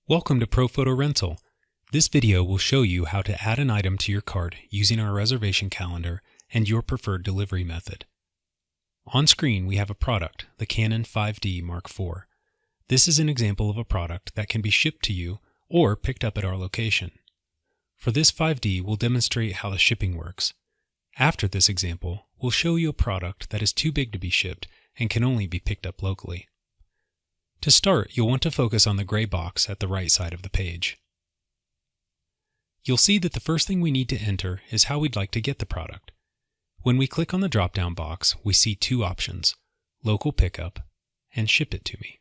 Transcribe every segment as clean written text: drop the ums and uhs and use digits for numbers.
Welcome to ProPhoto Rental. This video will show you how to add an item to your cart using our reservation calendar and your preferred delivery method. On screen we have a product, the Canon 5D Mark IV. This is an example of a product that can be shipped to you or picked up at our location. For this 5D, we'll demonstrate how the shipping works. After this example, we'll show you a product that is too big to be shipped and can only be picked up locally. To start, you'll want to focus on the gray box at the right side of the page. You'll see that the first thing we need to enter is how we'd like to get the product. When we click on the drop-down box, we see two options, local pickup and ship it to me.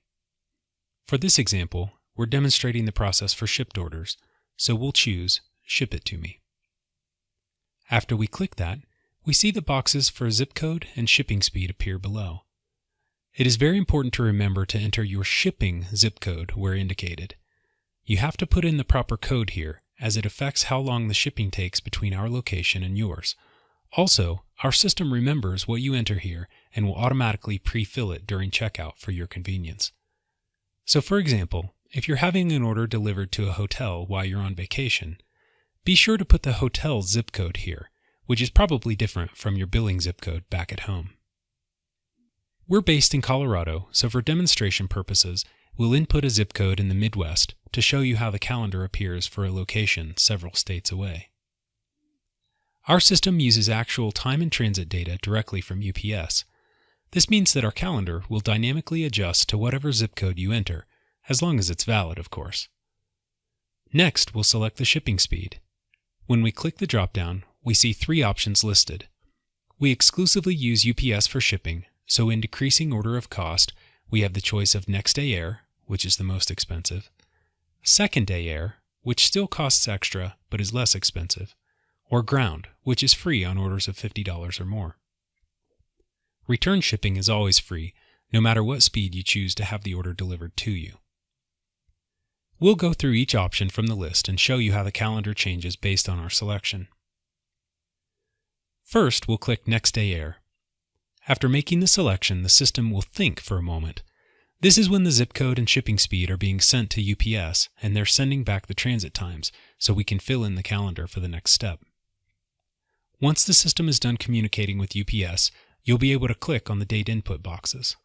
For this example, we're demonstrating the process for shipped orders, so we'll choose ship it to me. After we click that, we see the boxes for zip code and shipping speed appear below. It is very important to remember to enter your shipping zip code where indicated. You have to put in the proper code here, as it affects how long the shipping takes between our location and yours. Also, our system remembers what you enter here and will automatically pre-fill it during checkout for your convenience. So for example, if you're having an order delivered to a hotel while you're on vacation, be sure to put the hotel zip code here, which is probably different from your billing zip code back at home. We're based in Colorado, so for demonstration purposes, we'll input a zip code in the Midwest to show you how the calendar appears for a location several states away. Our system uses actual time and transit data directly from UPS. This means that our calendar will dynamically adjust to whatever zip code you enter, as long as it's valid, of course. Next, we'll select the shipping speed. When we click the drop-down, we see three options listed. We exclusively use UPS for shipping, so in decreasing order of cost, we have the choice of next day air, which is the most expensive, second day air, which still costs extra but is less expensive, or ground, which is free on orders of $50 or more. Return shipping is always free, no matter what speed you choose to have the order delivered to you. We'll go through each option from the list and show you how the calendar changes based on our selection. First, we'll click Next Day Air. After making the selection, the system will think for a moment. This is when the zip code and shipping speed are being sent to UPS, and they're sending back the transit times, so we can fill in the calendar for the next step. Once the system is done communicating with UPS, you'll be able to click on the date input boxes.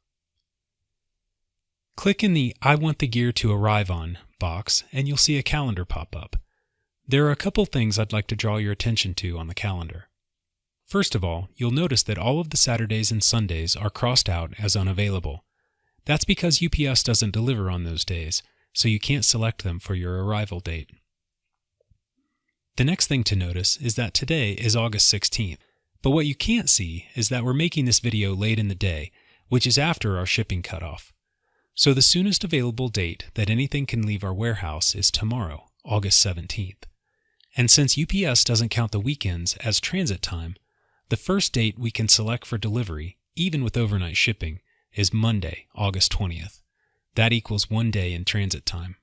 Click in the I want the gear to arrive on box, and you'll see a calendar pop up. There are a couple things I'd like to draw your attention to on the calendar. First of all, you'll notice that all of the Saturdays and Sundays are crossed out as unavailable. That's because UPS doesn't deliver on those days, so you can't select them for your arrival date. The next thing to notice is that today is August 16th, but what you can't see is that we're making this video late in the day, which is after our shipping cutoff. So the soonest available date that anything can leave our warehouse is tomorrow, August 17th. And since UPS doesn't count the weekends as transit time, the first date we can select for delivery, even with overnight shipping, is Monday, August 20th. That equals 1 day in transit time.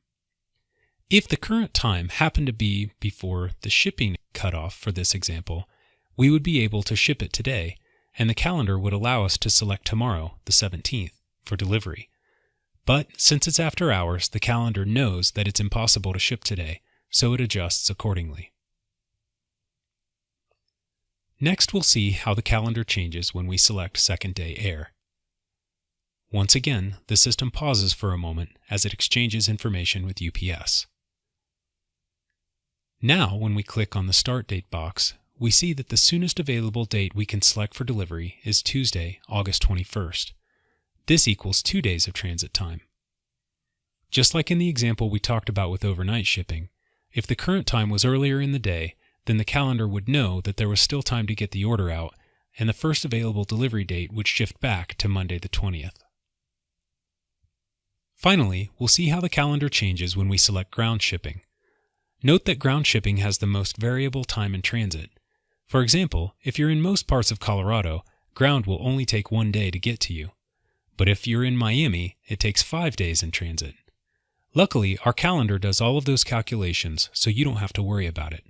If the current time happened to be before the shipping cutoff for this example, we would be able to ship it today, and the calendar would allow us to select tomorrow, the 17th, for delivery. But since it's after hours, the calendar knows that it's impossible to ship today, so it adjusts accordingly. Next, we'll see how the calendar changes when we select second day air. Once again, the system pauses for a moment as it exchanges information with UPS. Now, when we click on the start date box, we see that the soonest available date we can select for delivery is Tuesday, August 21st. This equals 2 days of transit time. Just like in the example we talked about with overnight shipping, if the current time was earlier in the day, then the calendar would know that there was still time to get the order out, and the first available delivery date would shift back to Monday the 20th. Finally, we'll see how the calendar changes when we select ground shipping. Note that ground shipping has the most variable time in transit. For example, if you're in most parts of Colorado, ground will only take 1 day to get to you. But if you're in Miami, it takes 5 days in transit. Luckily, our calendar does all of those calculations, so you don't have to worry about it.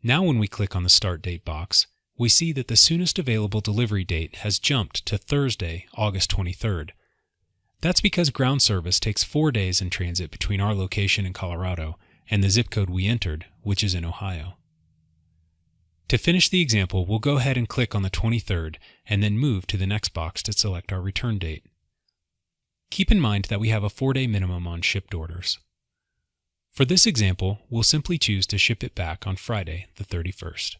Now when we click on the Start Date box, we see that the soonest available delivery date has jumped to Thursday, August 23rd. That's because ground service takes 4 days in transit between our location in Colorado and the zip code we entered, which is in Ohio. To finish the example, we'll go ahead and click on the 23rd and then move to the next box to select our return date. Keep in mind that we have a 4-day minimum on shipped orders. For this example, we'll simply choose to ship it back on Friday, the 31st.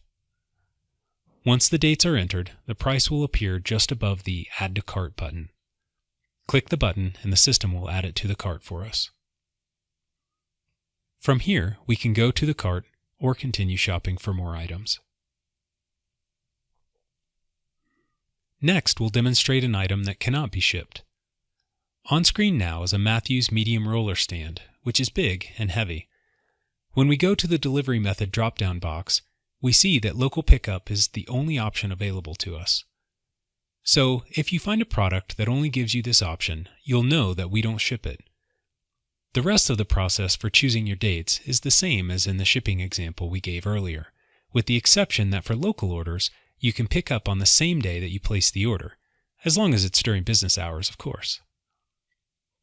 Once the dates are entered, the price will appear just above the Add to Cart button. Click the button and the system will add it to the cart for us. From here, we can go to the cart or continue shopping for more items. Next, we'll demonstrate an item that cannot be shipped. On screen now is a Matthews medium roller stand, which is big and heavy. When we go to the delivery method drop-down box, we see that local pickup is the only option available to us. So, if you find a product that only gives you this option, you'll know that we don't ship it. The rest of the process for choosing your dates is the same as in the shipping example we gave earlier, with the exception that for local orders, you can pick up on the same day that you place the order, as long as it's during business hours, of course.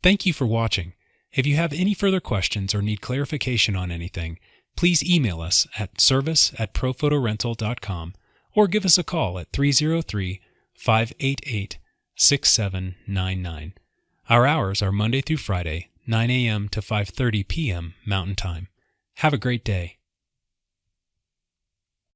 Thank you for watching. If you have any further questions or need clarification on anything, please email us at service@prophotorental.com or give us a call at 303-588-6799. Our hours are Monday through Friday, 9 a.m. to 5:30 p.m. Mountain Time. Have a great day.